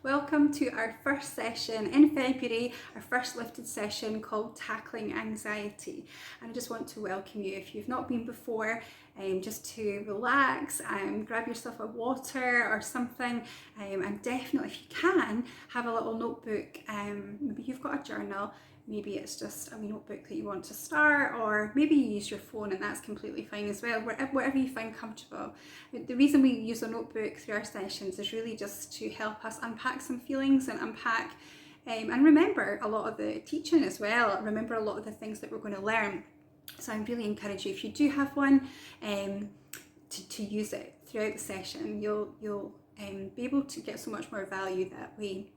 Welcome to our first session in February, our first lifted session called Tackling Anxiety. And I just want to welcome you, if you've not been before, just to relax, grab yourself a water or something, and definitely, if you can, have a little notebook. Maybe you've got a journal. Maybe it's just a wee notebook that you want to start, or maybe you use your phone, and that's completely fine as well, whatever you find comfortable. The reason we use a notebook through our sessions is really just to help us unpack some feelings and unpack and remember a lot of the teaching as well, remember a lot of the things that we're going to learn. So I really encourage you, if you do have one, to use it throughout the session. You'll be able to get so much more value that way.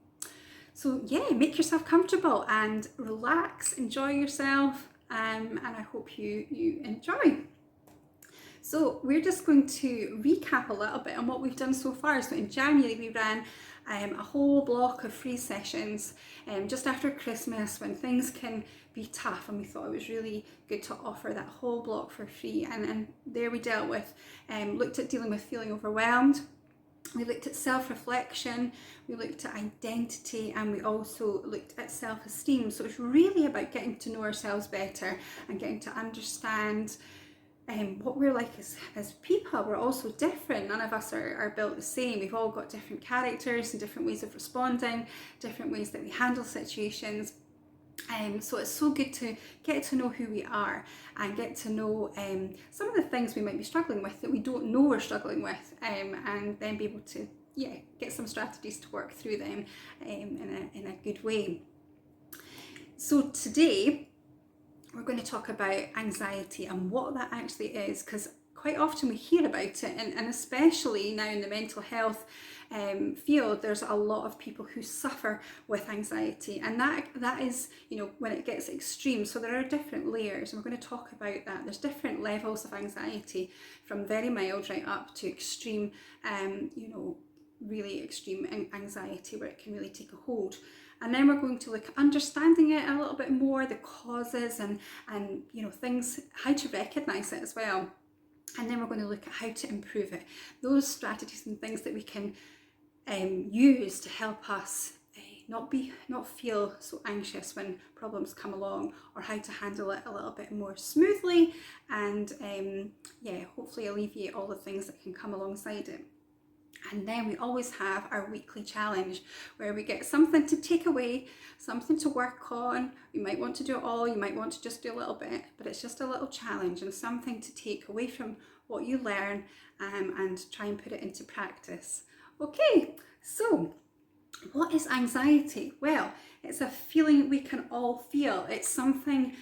So yeah, make yourself comfortable and relax, enjoy yourself, and I hope you enjoy. So we're just going to recap a little bit on what we've done so far. So in January we ran a whole block of free sessions just after Christmas, when things can be tough, and we thought it was really good to offer that whole block for free. And there we dealt with, looked at dealing with feeling overwhelmed. We looked at self-reflection, we looked at identity, and we also looked at self-esteem. So it's really about getting to know ourselves better and getting to understand what we're like as people. We're also different. None of us are built the same. We've all got different characters and different ways of responding, different ways that we handle situations. So it's so good to get to know who we are and get to know some of the things we might be struggling with that we don't know we're struggling with, and then be able to get some strategies to work through them in a good way. So today we're going to talk about anxiety and what that actually is, because quite often we hear about it, and especially now in the mental health field, there's a lot of people who suffer with anxiety, and that is, when it gets extreme. So there are different layers, and we're going to talk about that. There's different levels of anxiety, from very mild right up to extreme, really extreme anxiety, where it can really take a hold. And then we're going to look at understanding it a little bit more, the causes and things, how to recognise it as well. And then we're going to look at how to improve it, those strategies and things that we can use to help us not feel so anxious when problems come along, or how to handle it a little bit more smoothly, and hopefully alleviate all the things that can come alongside it. And then we always have our weekly challenge, where we get something to take away, something to work on. You might want to do it all, you might want to just do a little bit, but it's just a little challenge and something to take away from what you learn, and try and put it into practice. Okay, so what is anxiety? Well, it's a feeling we can all feel. It's something,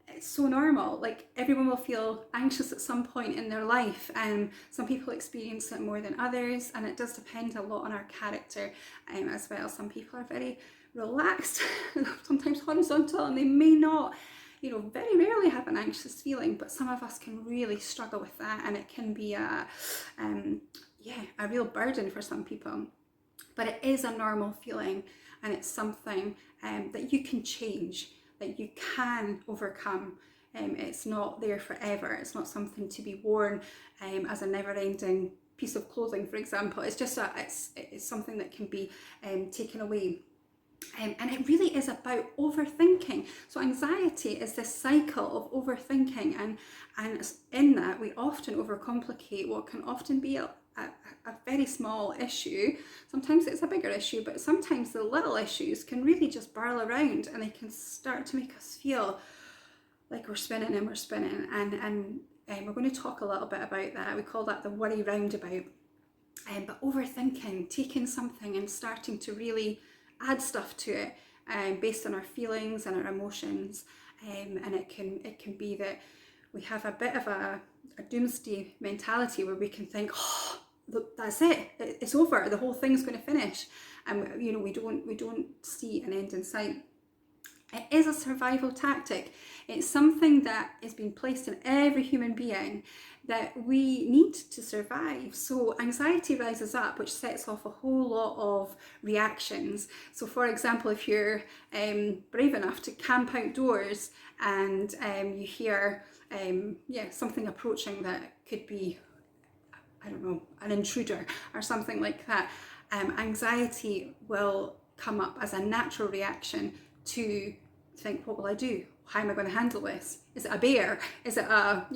it's so normal. Like, everyone will feel anxious at some point in their life, and some people experience it more than others, and it does depend a lot on our character as well. Some people are very relaxed, sometimes horizontal, and they may not, very rarely have an anxious feeling, but some of us can really struggle with that, and it can be a real burden for some people. But it is a normal feeling, and it's something that you can change, that you can overcome. It's not there forever. It's not something to be worn as a never-ending piece of clothing, for example. It's just it's something that can be taken away. And it really is about overthinking. So anxiety is this cycle of overthinking, and in that we often overcomplicate what can often be a very small issue. Sometimes it's a bigger issue, but sometimes the little issues can really just barrel around, and they can start to make us feel like we're spinning and we're spinning. And we're going to talk a little bit about that. We call that the worry roundabout. But overthinking, taking something and starting to really add stuff to it based on our feelings and our emotions, and it can be that we have a bit of a doomsday mentality, where we can think, oh, look, that's it, it's over, the whole thing's going to finish, and we don't see an end in sight. It is a survival tactic. It's something that is being placed in every human being that we need to survive. So anxiety rises up, which sets off a whole lot of reactions. So for example, if you're brave enough to camp outdoors, and you hear something approaching that could be, I don't know, an intruder or something like that, Anxiety will come up as a natural reaction to think, what will I do? How am I going to handle this? Is it a bear? Is it a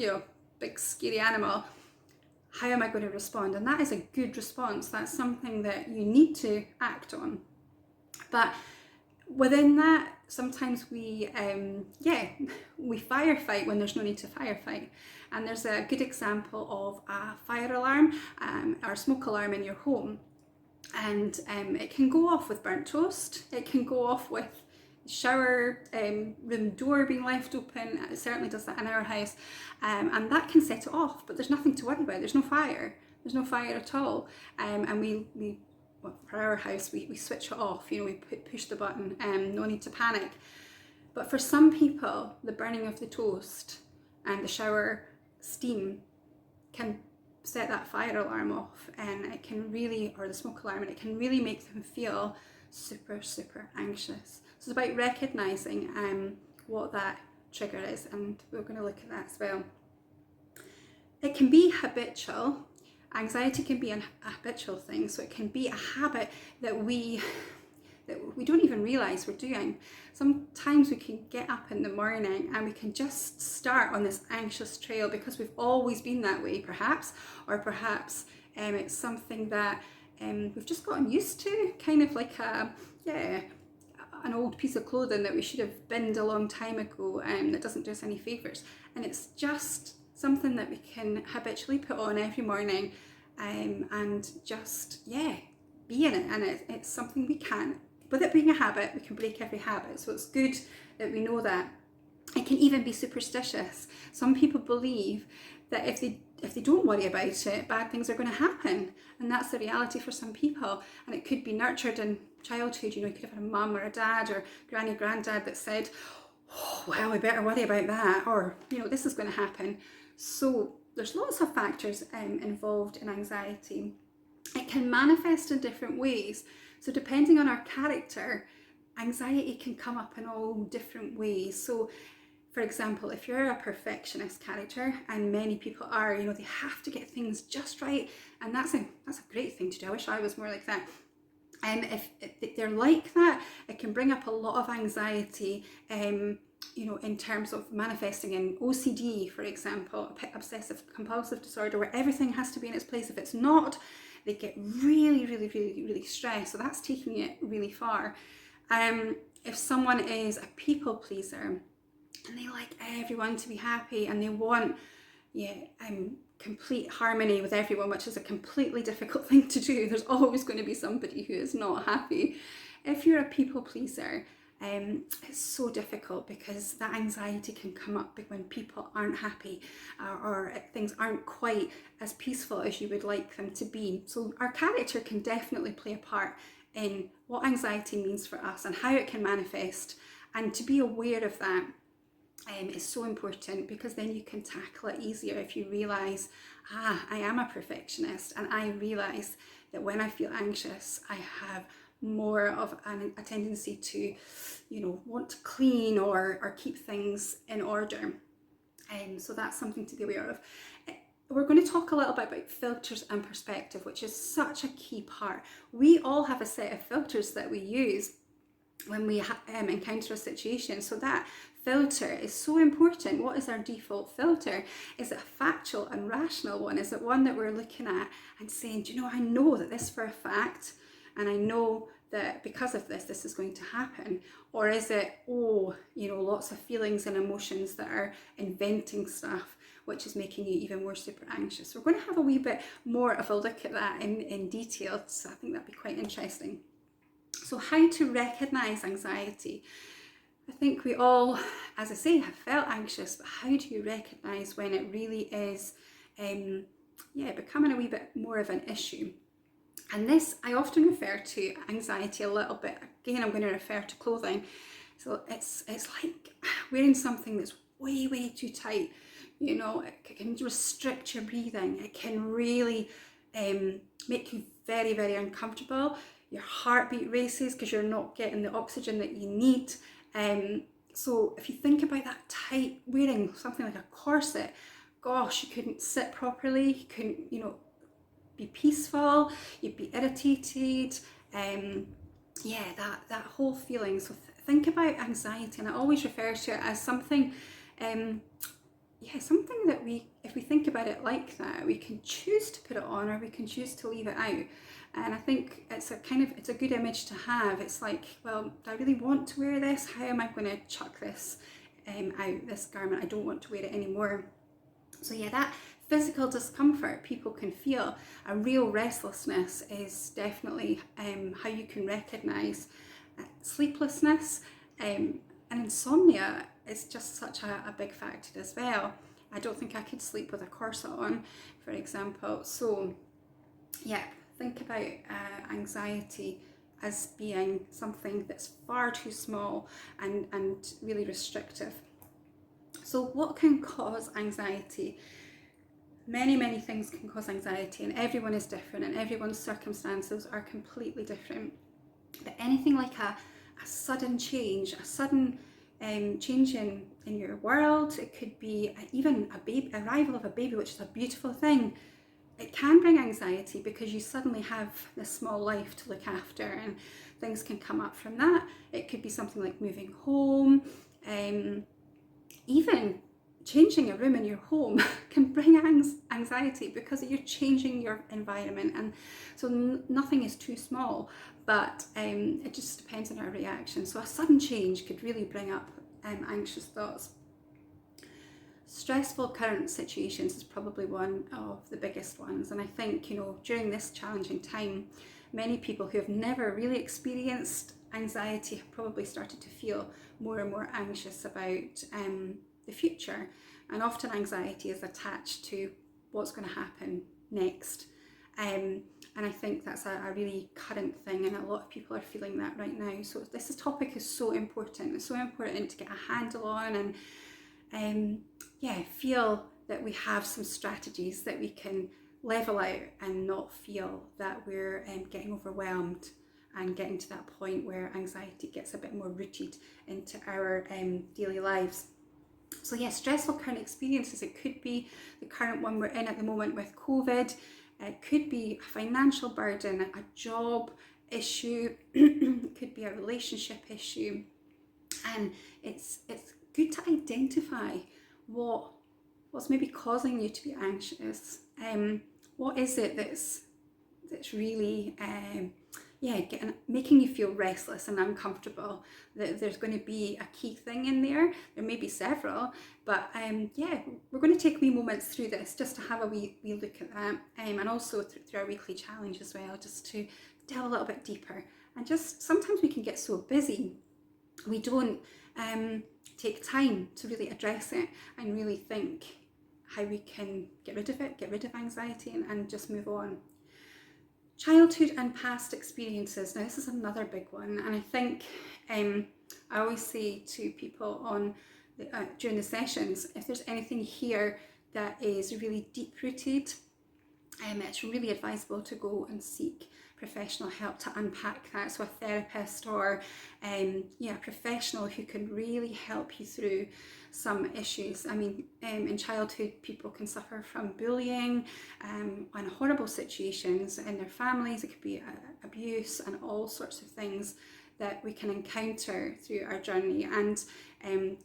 big scary animal? How am I going to respond? And that is a good response. That's something that you need to act on. But within that, sometimes we firefight when there's no need to firefight. And there's a good example of a fire alarm or smoke alarm in your home. And it can go off with burnt toast. It can go off with shower room door being left open. It certainly does that in our house, and that can set it off, but there's nothing to worry about. There's no fire at all, and we for our house we switch it off, we push the button, no need to panic. But for some people, the burning of the toast and the shower steam can set that fire alarm off, and it can really, or the smoke alarm, and it can really make them feel super anxious. So it's about recognising what that trigger is, and we're going to look at that as well. It can be habitual. Anxiety can be a habitual thing, so it can be a habit that we don't even realise we're doing. Sometimes we can get up in the morning and we can just start on this anxious trail because we've always been that way, perhaps, or perhaps it's something that we've just gotten used to, kind of like an old piece of clothing that we should have binned a long time ago, that doesn't do us any favours. And it's just something that we can habitually put on every morning, and just be in it. And it's something we can, with it being a habit, we can break every habit. So it's good that we know that. It can even be superstitious. Some people believe that if they don't worry about it, bad things are going to happen, and that's the reality for some people. And it could be nurtured in childhood. You could have had a mum or a dad or granny, granddad that said, oh, well, we better worry about that, or this is going to happen. So there's lots of factors involved in anxiety. It can manifest in different ways. So depending on our character, anxiety can come up in all different ways. So for example, if you're a perfectionist character, and many people are, they have to get things just right, and that's a great thing to do. I wish I was more like that. And if they're like that, it can bring up a lot of anxiety, in terms of manifesting in OCD, for example, obsessive compulsive disorder, where everything has to be in its place. If it's not, they get really stressed. So that's taking it really far. If someone is a people pleaser, and they like everyone to be happy, and they want complete harmony with everyone, which is a completely difficult thing to do. There's always going to be somebody who is not happy. If you're a people pleaser, it's so difficult because that anxiety can come up when people aren't happy, or things aren't quite as peaceful as you would like them to be. So our character can definitely play a part in what anxiety means for us and how it can manifest, and to be aware of that is so important, because then you can tackle it easier if you realise, I am a perfectionist, and I realise that when I feel anxious, I have more of a tendency to, want to clean or keep things in order. So that's something to be aware of. We're going to talk a little bit about filters and perspective, which is such a key part. We all have a set of filters that we use when we encounter a situation. So that filter is so important. What is our default filter? Is it a factual and rational one? Is it one that we're looking at and saying, I know that this for a fact, and I know that because of this, this is going to happen? Or is it, lots of feelings and emotions that are inventing stuff, which is making you even more super anxious? We're going to have a wee bit more of a look at that in detail, so I think that'd be quite interesting. So how to recognise anxiety? I think we all, as I say, have felt anxious, but how do you recognise when it really is becoming a wee bit more of an issue? And this, I often refer to anxiety a little bit. Again, I'm going to refer to clothing. So it's like wearing something that's way too tight. It can restrict your breathing. It can really make you very uncomfortable. Your heartbeat races because you're not getting the oxygen that you need. So if you think about that tight, wearing something like a corset, gosh, you couldn't sit properly, you couldn't, be peaceful, you'd be irritated, yeah, that whole feeling. So think about anxiety, and I always refer to it as something, yeah, something that if we think about it like that, we can choose to put it on or we can choose to leave it out. And I think it's a good image to have. It's like, well, do I really want to wear this? How am I going to chuck this out, this garment? I don't want to wear it anymore. So yeah, that physical discomfort people can feel, a real restlessness, is definitely how you can recognise sleeplessness, and insomnia is just such a big factor as well. I don't think I could sleep with a corset on, for example. So yeah, think about anxiety as being something that's far too small and really restrictive. So what can cause anxiety? Many things can cause anxiety, and everyone is different and everyone's circumstances are completely different. But anything like a sudden change, a sudden change in your world, it could be even arrival of a baby, which is a beautiful thing. It can bring anxiety because you suddenly have this small life to look after, and things can come up from that. It could be something like moving home, even changing a room in your home can bring anxiety because you're changing your environment. And so nothing is too small, but it just depends on our reaction. So a sudden change could really bring up anxious thoughts. Stressful current situations is probably one of the biggest ones, and I think, during this challenging time, many people who have never really experienced anxiety have probably started to feel more and more anxious about the future, and often anxiety is attached to what's going to happen next, and I think that's a really current thing, and a lot of people are feeling that right now. So this topic is so important. It's so important to get a handle on, and feel that we have some strategies that we can level out and not feel that we're getting overwhelmed and getting to that point where anxiety gets a bit more rooted into our daily lives. So yeah, stressful current experiences. It could be the current one we're in at the moment with COVID. It could be a financial burden, a job issue. It could be a relationship issue. And it's good to identify what's maybe causing you to be anxious. What is it that's really making you feel restless and uncomfortable? There's going to be a key thing in there. There may be several, but we're going to take wee moments through this just to have a wee look at that, and also through our weekly challenge as well, just to delve a little bit deeper. And just sometimes we can get so busy we don't take time to really address it and really think how we can get rid of anxiety and just move on. Childhood and past experiences. Now this is another big one, and I think I always say to people during the sessions, if there's anything here that is really deep-rooted, it's really advisable to go and seek professional help to unpack that. So a therapist or a professional who can really help you through some issues. I mean, in childhood, people can suffer from bullying and horrible situations in their families. It could be abuse and all sorts of things that we can encounter through our journey, and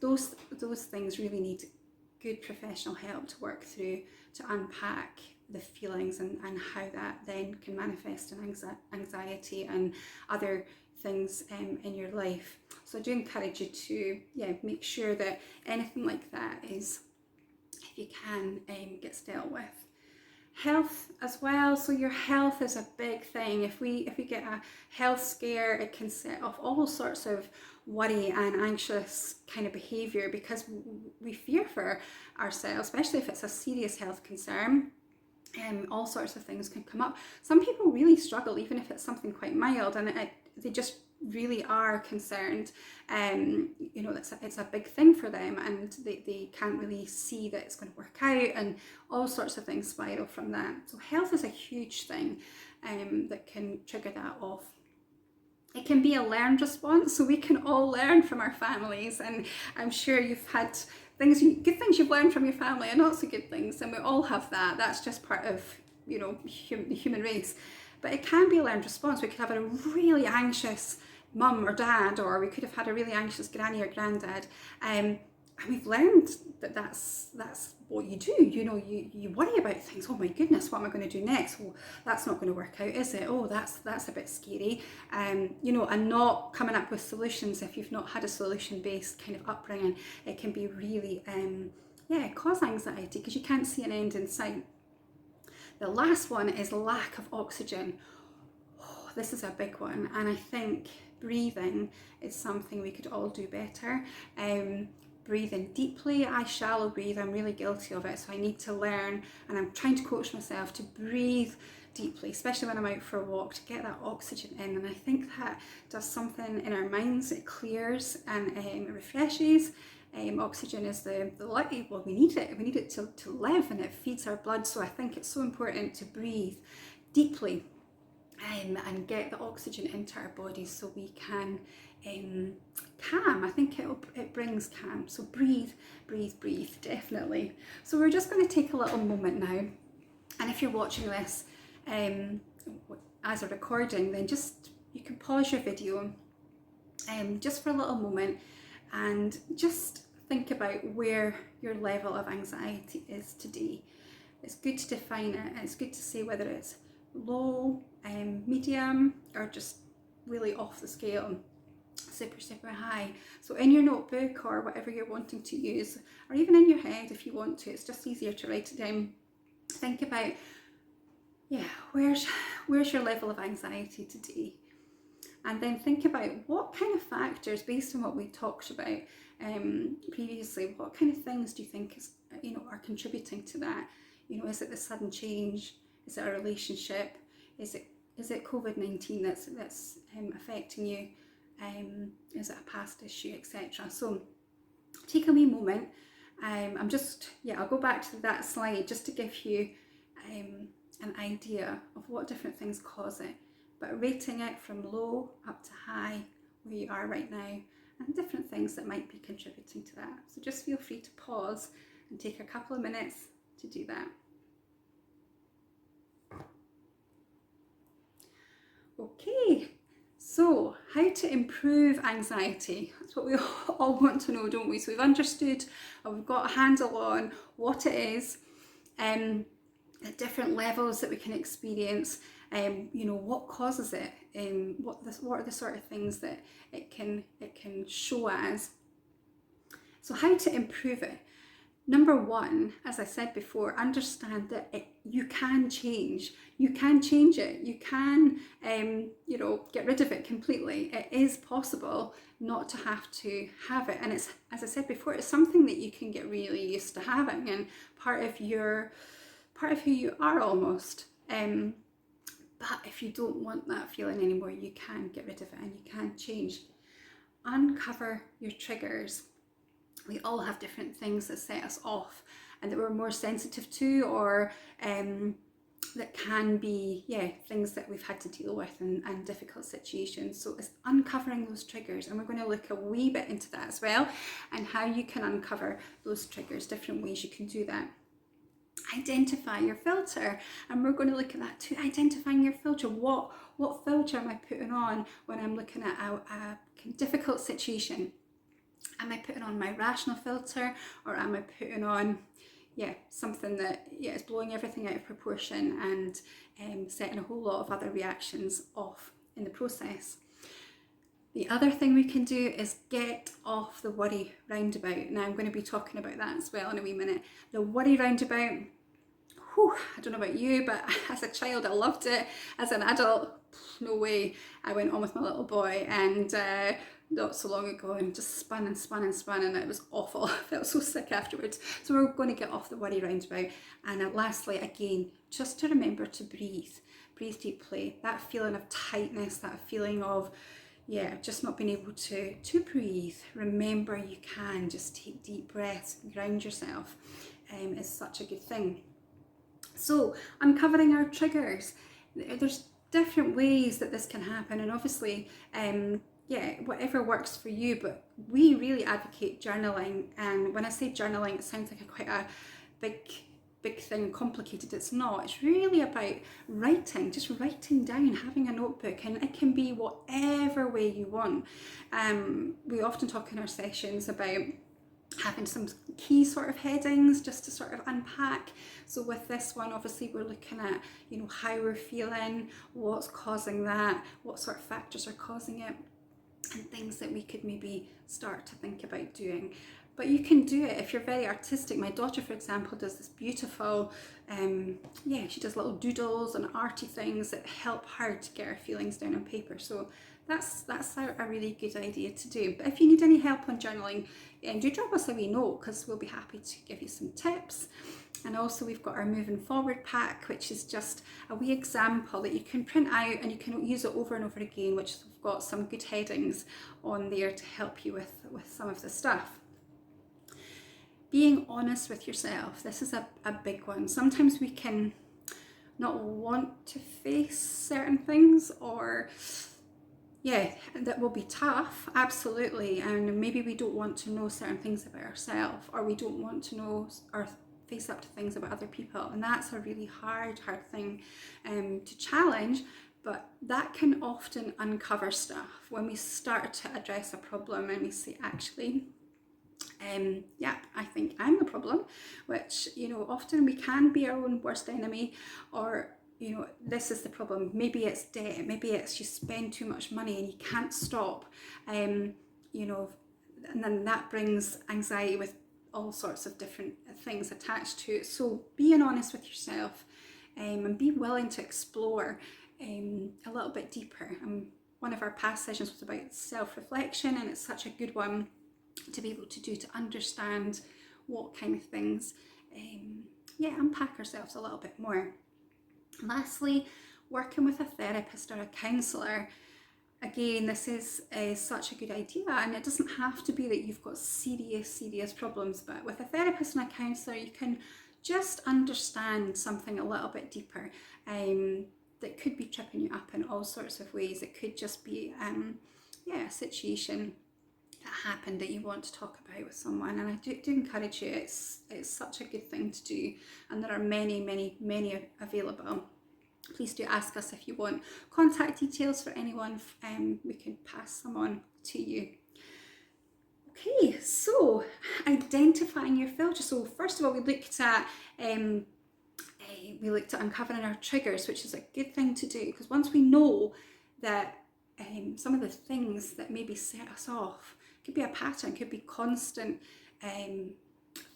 those things really need good professional help to work through, to unpack the feelings and how that then can manifest in anxiety and other things in your life. So I do encourage you to make sure that anything like that is, if you can, gets dealt with. Health as well. So your health is a big thing. If we get a health scare, it can set off all sorts of worry and anxious kind of behaviour, because we fear for ourselves, especially if it's a serious health concern. All sorts of things can come up. Some people really struggle, even if it's something quite mild, and they just really are concerned. It's a big thing for them, and they can't really see that it's going to work out, and all sorts of things spiral from that. So health is a huge thing that can trigger that off. It can be a learned response, so we can all learn from our families, and I'm sure you've had good things you've learned from your family and not so good things, and we all have that. That's just part of the human race. But it can be a learned response. We could have a really anxious mum or dad, or we could have had a really anxious granny or granddad, and we've learned that that's what you do. You worry about things. Oh my goodness, what am I going to do next? Well, that's not going to work out, is it? Oh, that's a bit scary. And not coming up with solutions. If you've not had a solution-based kind of upbringing, it can be really cause anxiety, because you can't see an end in sight. The last one is lack of oxygen. Oh, this is a big one, and I think breathing is something we could all do better. Breathing deeply. I shallow breathe. I'm really guilty of it, so I need to learn, and I'm trying to coach myself to breathe deeply, especially when I'm out for a walk, to get that oxygen in. And I think that does something in our minds. It clears and it refreshes. Oxygen is the light. Well, we need it. We need it to live, and it feeds our blood. So I think it's so important to breathe deeply and get the oxygen into our bodies so we can calm. I think it brings calm. So breathe, definitely. So we're just going to take a little moment now, and if you're watching this as a recording, then you can pause your video just for a little moment and just think about where your level of anxiety is today. It's good to define it, and it's good to say whether it's low, medium, or just really off the scale, super high. So in your notebook or whatever you're wanting to use, or even in your head if you want to, it's just easier to write it down. Think about, where's your level of anxiety today? And then think about what kind of factors, based on what we talked about previously, what kind of things do you think are contributing to that? Is it the sudden change? Is it a relationship? Is it COVID-19 that's affecting you? Is it a past issue, etc.? So take a wee moment. I'll go back to that slide just to give you an idea of what different things cause it, but rating it from low up to high, where you are right now, and different things that might be contributing to that. So just feel free to pause and take a couple of minutes to do that. Okay, so how to improve anxiety? That's what we all want to know, don't we? So we've understood, or we've got a handle on what it is, at different levels that we can experience, what causes it, what are the sort of things that it can show as. So how to improve it? Number one, as I said before, understand that you can change. You can change it. You can, get rid of it completely. It is possible not to have to have it. And it's, as I said before, it's something that you can get really used to having, and part of who you are almost. But if you don't want that feeling anymore, you can get rid of it and you can change. Uncover your triggers. We all have different things that set us off and that we're more sensitive to, or that can be things that we've had to deal with and difficult situations. So it's uncovering those triggers, and we're going to look a wee bit into that as well, and how you can uncover those triggers, different ways you can do that. Identify your filter, and we're going to look at that too. Identifying your filter. What filter am I putting on when I'm looking at a difficult situation? Am I putting on my rational filter, or am I putting on something that is blowing everything out of proportion and setting a whole lot of other reactions off in the process? The other thing we can do is get off the worry roundabout. Now I'm going to be talking about that as well in a wee minute. The worry roundabout, I don't know about you, but as a child I loved it. As an adult, no way. I went on with my little boy, and not so long ago, and just spun, and it was awful. I felt so sick afterwards. So we're going to get off the worry roundabout. And lastly, again, just to remember to breathe deeply. That feeling of tightness, that feeling of just not being able to breathe. Remember, you can just take deep breaths, ground yourself, is such a good thing. So uncovering our triggers. There's different ways that this can happen, and obviously whatever works for you, but we really advocate journaling. And when I say journaling, it sounds like quite a big big thing, complicated. It's not. It's really about writing, just writing down, having a notebook, and it can be whatever way you want. We often talk in our sessions about having some key sort of headings just to sort of unpack. So with this one, obviously we're looking at, you know, how we're feeling, what's causing that, what sort of factors are causing it, and things that we could maybe start to think about doing. But you can do it if you're very artistic. My daughter, for example, does this beautiful, she does little doodles and arty things that help her to get her feelings down on paper. So that's a really good idea to do. But if you need any help on journaling, do drop us a wee note, because we'll be happy to give you some tips. And also we've got our Moving Forward pack, which is just a wee example that you can print out and you can use it over and over again, which we've got some good headings on there to help you with some of the stuff. Being honest with yourself. This is a big one. Sometimes we can not want to face certain things, or that will be tough, absolutely, and maybe we don't want to know certain things about ourselves, or we don't want to know or face up to things about other people, and that's a really hard thing to challenge. But that can often uncover stuff when we start to address a problem and we say, actually, I think I'm the problem, which, you know, often we can be our own worst enemy, or, you know, this is the problem. Maybe it's debt, maybe it's you spend too much money and you can't stop, you know, and then that brings anxiety with all sorts of different things attached to it. So being honest with yourself, and be willing to explore a little bit deeper. One of our past sessions was about self-reflection, and it's such a good one to be able to do, to understand what kind of things, unpack ourselves a little bit more. Lastly, working with a therapist or a counsellor. Again, this is such a good idea, and it doesn't have to be that you've got serious problems, but with a therapist and a counsellor, you can just understand something a little bit deeper, that could be tripping you up in all sorts of ways. It could just be a situation that happened that you want to talk about with someone, and I do encourage you. It's such a good thing to do, and there are many available. Please do ask us if you want contact details for anyone. We can pass them on to you. Okay, so identifying your filter. So first of all, we looked at uncovering our triggers, which is a good thing to do, because once we know that some of the things that maybe set us off, could be a pattern, could be constant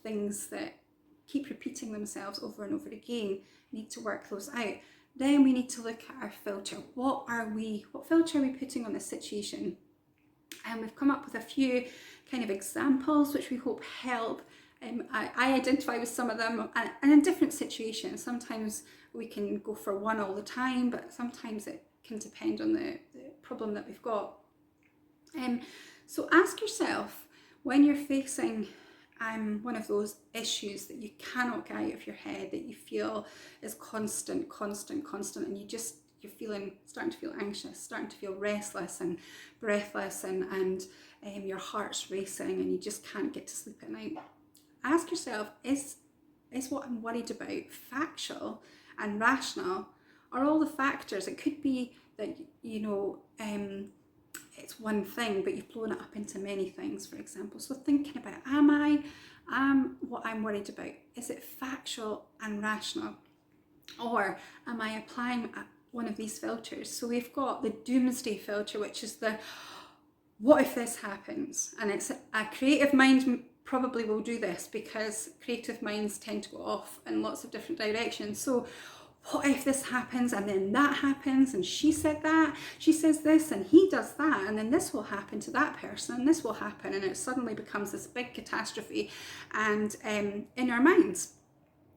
things that keep repeating themselves over and over again, need to work those out. Then we need to look at our filter. What filter are we putting on the situation? And we've come up with a few kind of examples which we hope help. I identify with some of them, and in different situations. Sometimes we can go for one all the time, but sometimes it can depend on the problem that we've got. So ask yourself, when you're facing one of those issues that you cannot get out of your head, that you feel is constant, and you're starting to feel anxious, starting to feel restless and breathless, and your heart's racing and you just can't get to sleep at night. Ask yourself, is what I'm worried about factual and rational? Are all the factors? It could be that, you know, it's one thing, but you've blown it up into many things, for example. So thinking about, what I'm worried about, is it factual and rational? Or am I applying one of these filters? So we've got the doomsday filter, which is the, what if this happens? And it's a creative mind probably will do this, because creative minds tend to go off in lots of different directions. So what if this happens, and then that happens, and she said that, she says this, and he does that, and then this will happen to that person, and this will happen, and it suddenly becomes this big catastrophe, and in our minds,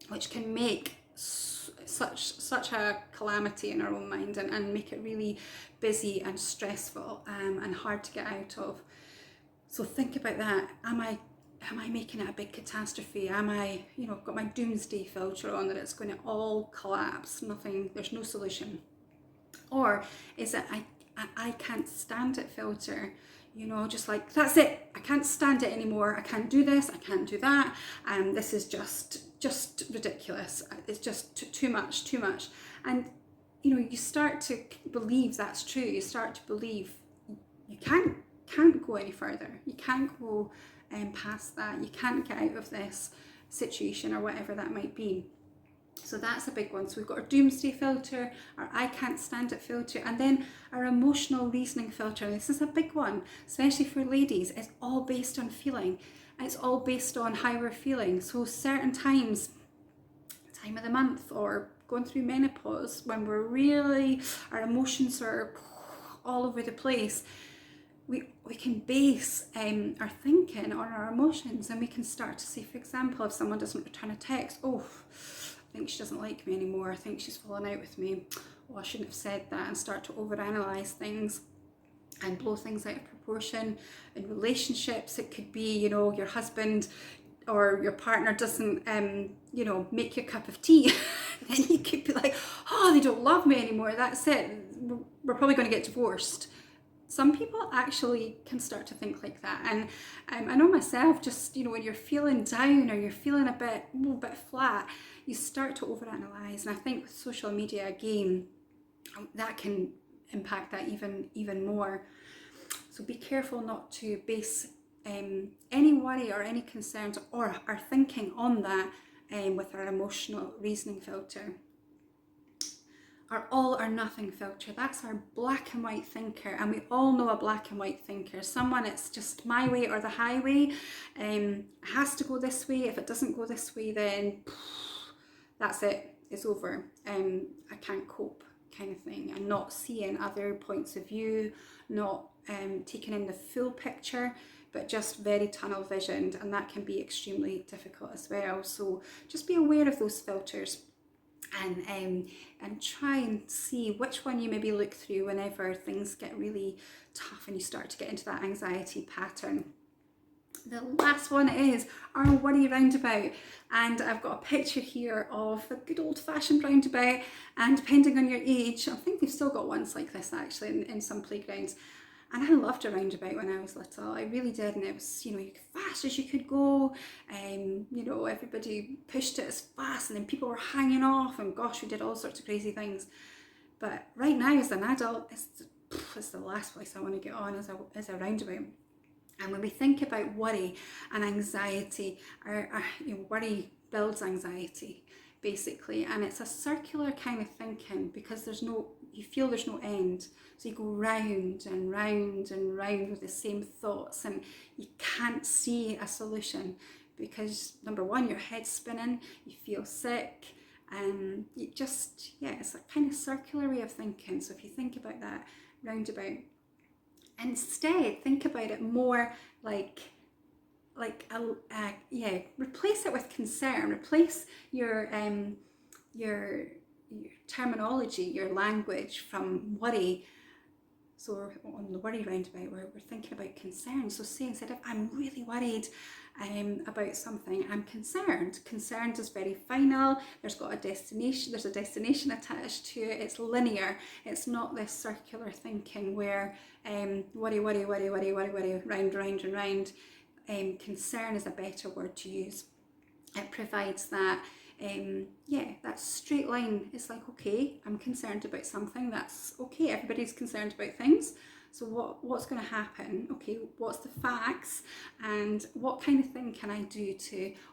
which can make such a calamity in our own mind, and make it really busy and stressful, and hard to get out of. So think about that. Am I making it a big catastrophe? Am I, got my doomsday filter on, that it's going to all collapse, there's no solution? Or is it, I can't stand it filter. You know, just like, that's it, I can't stand it anymore, I can't do this, I can't do that, and this is just ridiculous, it's just too much. And you know, you start to believe that's true, you start to believe you can't go any further, you can't go past that, you can't get out of this situation or whatever that might be. So that's a big one. So we've got our doomsday filter, our I can't stand it filter, and then our emotional reasoning filter. This is a big one, especially for ladies. It's all based on feeling. It's all based on how we're feeling. So certain times, time of the month, or going through menopause, when we're really, our emotions are all over the place, we can base our thinking on our emotions, and we can start to say, for example, if someone doesn't return a text, I think she doesn't like me anymore, I think she's fallen out with me, I shouldn't have said that, and start to overanalyze things and blow things out of proportion. In relationships, it could be, you know, your husband or your partner doesn't, you know, make you a cup of tea. Then you could be like, oh, they don't love me anymore, that's it, we're probably going to get divorced. Some people actually can start to think like that, and I know myself, just, you know, when you're feeling down or you're feeling a bit flat, you start to overanalyze, and I think with social media again, that can impact that even more. So be careful not to base any worry or any concerns or our thinking on that with our emotional reasoning filter. Our all or nothing filter, that's our black and white thinker, and we all know a black and white thinker. Someone, it's just my way or the highway, it has to go this way, if it doesn't go this way, then that's it, it's over, I can't cope, kind of thing, and not seeing other points of view, not taking in the full picture, but just very tunnel visioned, and that can be extremely difficult as well. So just be aware of those filters, and try and see which one you maybe look through whenever things get really tough and you start to get into that anxiety pattern. The last one is our worry roundabout, and I've got a picture here of a good old-fashioned roundabout, and depending on your age, I think they've still got ones like this actually in some playgrounds. And I loved a roundabout when I was little, I really did, and it was, you know, fast as you could go, you know, everybody pushed it as fast, and then people were hanging off, and gosh, we did all sorts of crazy things. But right now, as an adult, it's the last place I want to get on, is a roundabout. And when we think about worry and anxiety, our you know, worry builds anxiety, basically, and it's a circular kind of thinking, because you feel there's no end, so you go round and round and round with the same thoughts, and you can't see a solution, because number one, your head's spinning, you feel sick, and it's a kind of circular way of thinking. So if you think about that roundabout, instead think about it more like replace it with concern, replace your terminology, your language from worry. So on the worry roundabout, we're thinking about concern. So say, instead of I'm really worried about something, I'm concerned. Concerned is very final, there's a destination attached to it, it's linear, it's not this circular thinking where worry, round and round. Concern is a better word to use. It provides that that straight line. It's like, okay, I'm concerned about something, that's okay, everybody's concerned about things, so what's going to happen? Okay, what's the facts, and what kind of thing can I do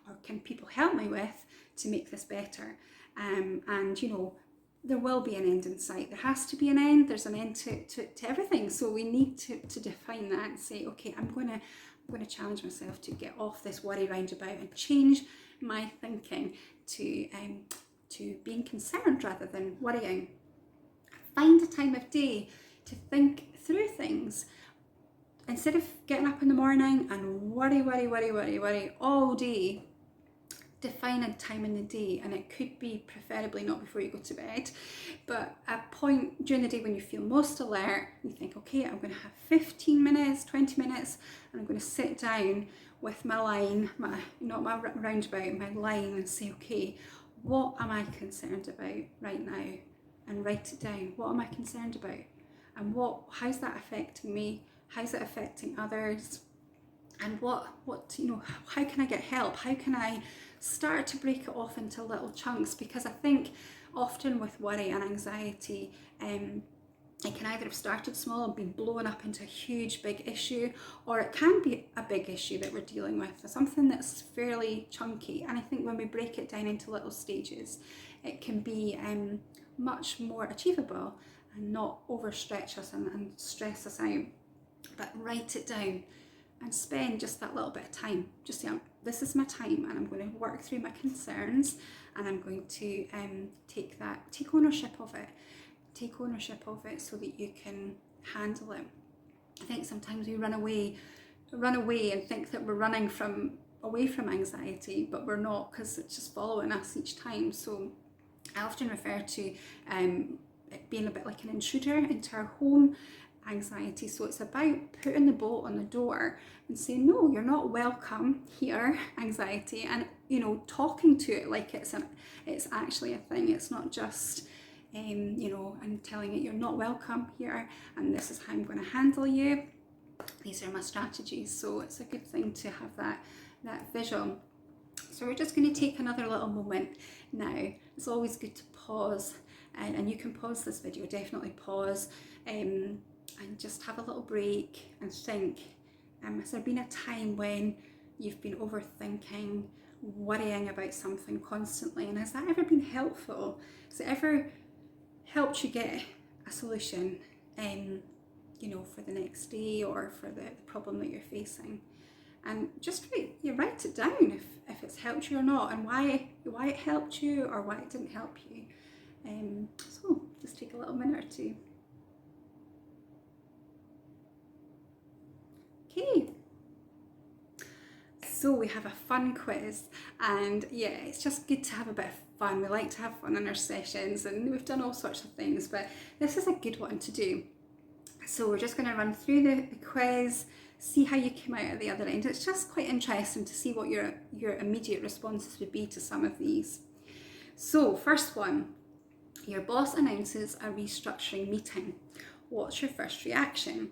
or can people help me with to make this better? And you know, there will be an end in sight, there has to be an end, there's an end to everything, so we need to define that and say, okay, I'm going to challenge myself to get off this worry roundabout and change my thinking to being concerned rather than worrying. Find a time of day to think through things. Instead of getting up in the morning and worry all day, define a time in the day, and it could be preferably not before you go to bed, but a point during the day when you feel most alert. You think, okay, I'm going to have 15 minutes, 20 minutes, and I'm going to sit down with my line, not my roundabout, my line, and say, okay, what am I concerned about right now? And write it down. What am I concerned about? and how's that affecting me? How's it affecting others? And what how can I get help? How can I start to break it off into little chunks? Because I think often with worry and anxiety, it can either have started small and been blown up into a huge big issue, or it can be a big issue that we're dealing with, something that's fairly chunky. And I think when we break it down into little stages, it can be much more achievable and not overstretch us and stress us out. But write it down and spend just that little bit of time. Just say, this is my time, and I'm going to work through my concerns, and I'm going to take ownership of it. Take ownership of it so that you can handle it. I think sometimes we run away and think that we're running away from anxiety, but we're not, because it's just following us each time. So I often refer to it being a bit like an intruder into our home, anxiety. So it's about putting the bolt on the door and saying, no, you're not welcome here, anxiety, and talking to it like it's actually a thing. It's not just and telling it you're not welcome here, and this is how I'm going to handle you. These are my strategies. So it's a good thing to have that visual. So we're just going to take another little moment now. It's always good to pause, and you can pause this video, definitely pause, and just have a little break and think, has there been a time when you've been overthinking, worrying about something constantly, and has that ever been helpful? Has it ever helped you get a solution for the next day or for the problem that you're facing? And just write it down if it's helped you or not, and why it helped you or why it didn't help you. So just take a little minute or two. Okay, so we have a fun quiz, and it's just good to have a bit of fun. We like to have fun in our sessions, and we've done all sorts of things, but this is a good one to do. So we're just going to run through the quiz, see how you came out at the other end. It's just quite interesting to see what your immediate responses would be to some of these. So first one, your boss announces a restructuring meeting. What's your first reaction?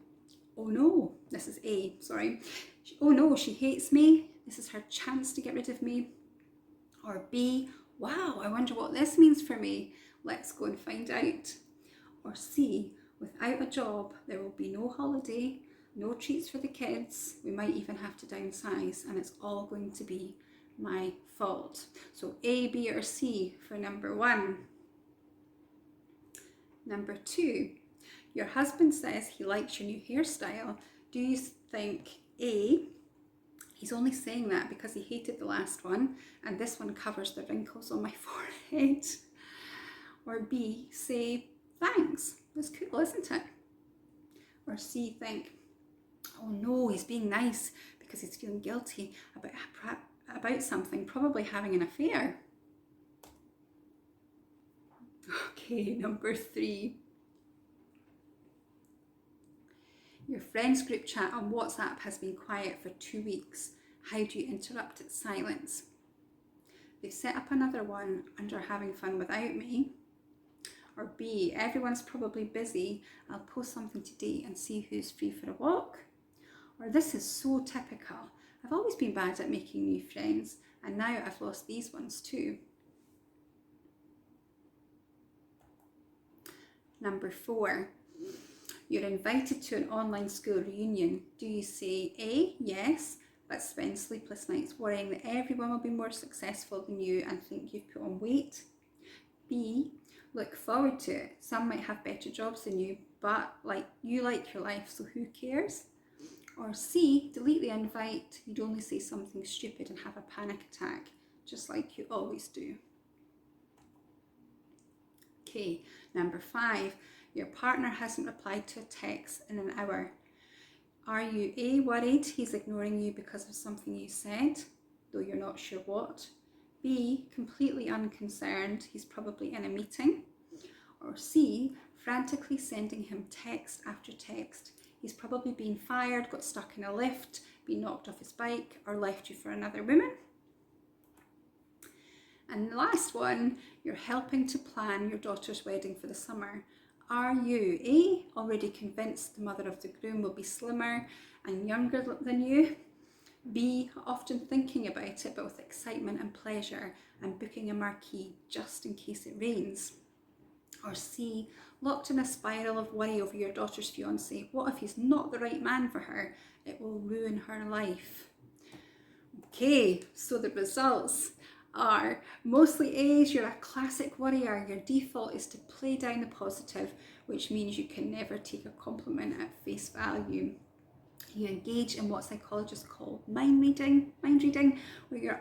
Oh no, this is A, sorry. Oh no, she hates me. This is her chance to get rid of me. Or B, wow, I wonder what this means for me. Let's go and find out. Or C, without a job, there will be no holiday, no treats for the kids. We might even have to downsize, and it's all going to be my fault. So A, B, or C for number one. Number two, your husband says he likes your new hairstyle. Do you think A, he's only saying that because he hated the last one and this one covers the wrinkles on my forehead? Or B, say, thanks, that's cool, isn't it? Or C, think, oh no, he's being nice because he's feeling guilty about something, probably having an affair. Okay, number three. Your friends group chat on WhatsApp has been quiet for 2 weeks. How do you interrupt its silence? They've set up another one under having fun without me. Or B, everyone's probably busy. I'll post something today and see who's free for a walk. Or this is so typical. I've always been bad at making new friends, and now I've lost these ones too. Number four. You're invited to an online school reunion. Do you say A, yes, but spend sleepless nights worrying that everyone will be more successful than you and think you've put on weight? B, look forward to it. Some might have better jobs than you, but you like your life, so who cares? Or C, delete the invite. You'd only say something stupid and have a panic attack, just like you always do. Okay, number five. Your partner hasn't replied to a text in an hour. Are you A, worried he's ignoring you because of something you said, though you're not sure what? B, completely unconcerned, he's probably in a meeting? Or C, frantically sending him text after text, he's probably been fired, got stuck in a lift, been knocked off his bike, or left you for another woman? And the last one, you're helping to plan your daughter's wedding for the summer. Are you A, already convinced the mother of the groom will be slimmer and younger than you? B, often thinking about it but with excitement and pleasure and booking a marquee just in case it rains? Or C, locked in a spiral of worry over your daughter's fiance? What if he's not the right man for her? It will ruin her life. Okay, so the results are mostly A's. You're a classic worrier. Your default is to play down the positive, which means you can never take a compliment at face value. You engage in what psychologists call mind reading, where you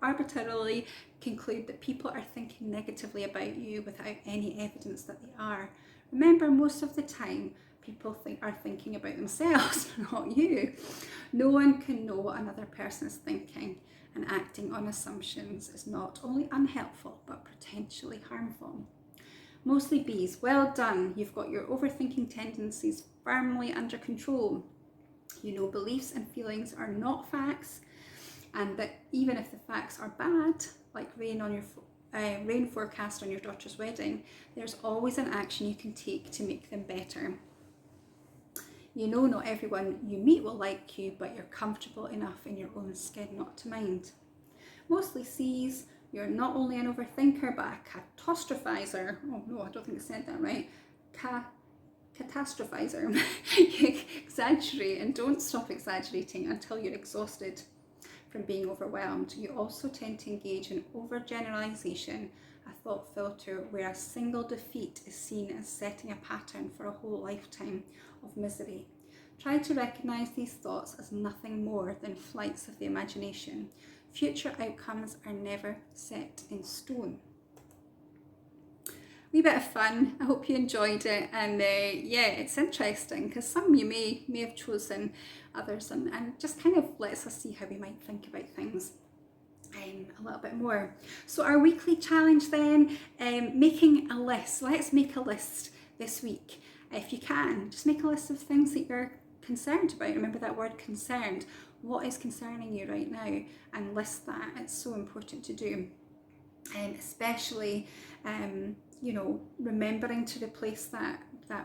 arbitrarily conclude that people are thinking negatively about you without any evidence that they are. Remember, most of the time, people are thinking about themselves, not you. No one can know what another person is thinking, and acting on assumptions is not only unhelpful, but potentially harmful. Mostly B's. Well done. You've got your overthinking tendencies firmly under control. You know beliefs and feelings are not facts, and that even if the facts are bad, like rain forecast on your daughter's wedding, there's always an action you can take to make them better. You know not everyone you meet will like you, but you're comfortable enough in your own skin not to mind. Mostly C's. You're not only an overthinker, but a catastrophizer. Oh no, I don't think I said that right. Catastrophizer. You exaggerate and don't stop exaggerating until you're exhausted from being overwhelmed. You also tend to engage in overgeneralization, a thought filter where a single defeat is seen as setting a pattern for a whole lifetime of misery. Try to recognize these thoughts as nothing more than flights of the imagination. Future outcomes are never set in stone. Wee bit of fun. I hope you enjoyed it, and yeah, it's interesting because some you may have chosen, others, and just kind of lets us see how we might think about things a little bit more. So our weekly challenge then, making a list. Let's make a list this week. If you can, just make a list of things that you're concerned about. Remember that word concerned. What is concerning you right now, and list that. It's so important to do, especially you know, remembering to replace that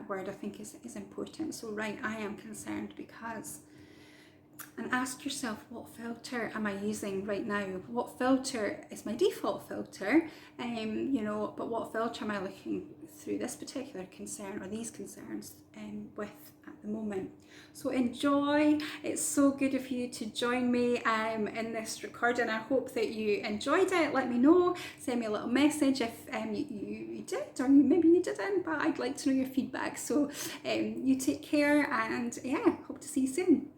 word, I think is important. So right, I am concerned because, and ask yourself, what filter am I using right now? What filter is my default filter? You know, but what filter am I looking through this particular concern or these concerns with at the moment? So enjoy. It's so good of you to join me in this recording. I hope that you enjoyed it. Let me know. Send me a little message if you did, or maybe you didn't, but I'd like to know your feedback. So you take care, and yeah, hope to see you soon.